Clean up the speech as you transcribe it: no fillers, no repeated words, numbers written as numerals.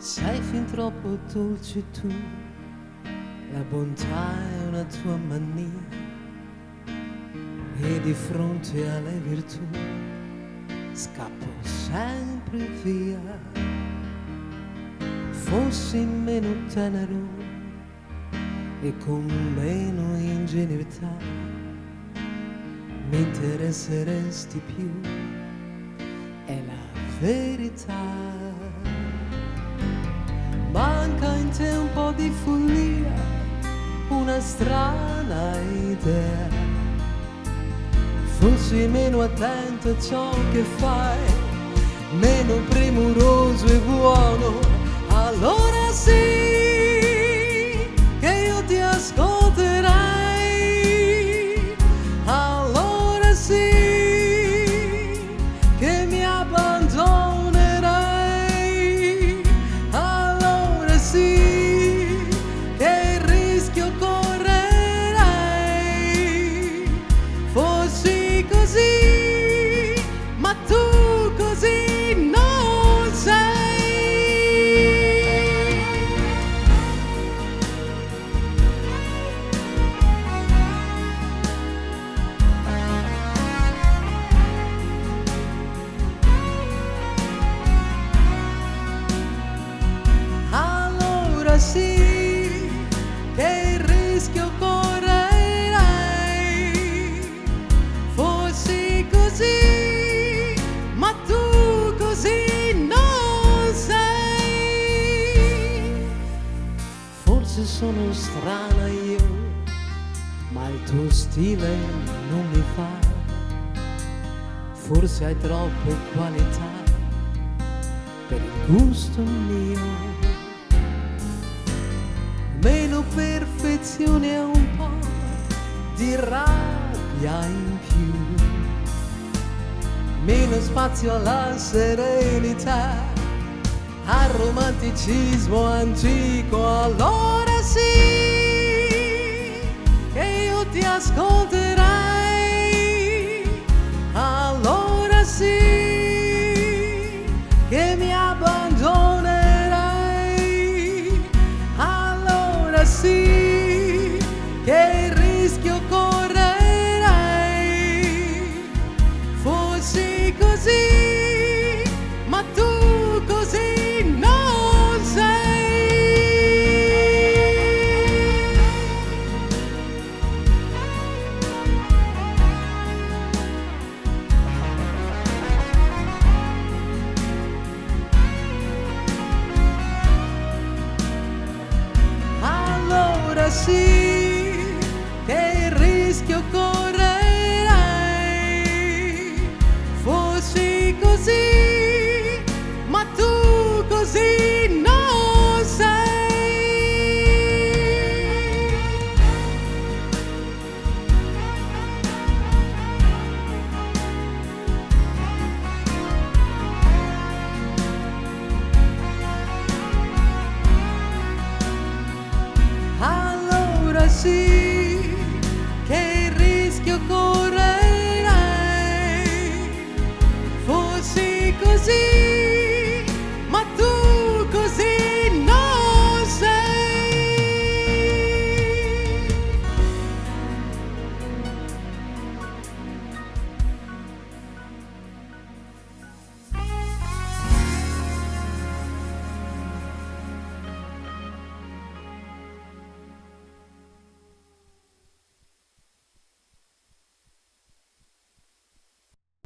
Sei fin troppo dolce tu, la bontà è una tua mania, e di fronte alle virtù scappo sempre via. Fossi meno tenero e con meno ingenuità, mi interesseresti più, è la verità. Manca in te un po' di follia, una strana idea. Fossi meno attento a ciò che fai, meno premuroso e buono, allora sì che io ti ascolterai, allora sì che mi abbandonerai, allora sì che il rischio correrai. Fossi così, ma tu così non sei. Allora sì che il rischio correrai. Fossi così, ma tu così non sei. Forse sono strana io, ma il tuo stile non mi fa. Forse hai troppe qualità per il gusto mio. Meno perfezione e un po' di rabbia in più, meno spazio alla serenità, al romanticismo antico. Allora sì che io ti ascolterai, allora sì che mi abbandonerai, allora sì che il rischio correrai. Fossi così, ma tu così non sei. Allora sì che il rischio correrai. Fossi così, ma tu così non sei. Allora sì che il rischio correrai. Fossi così,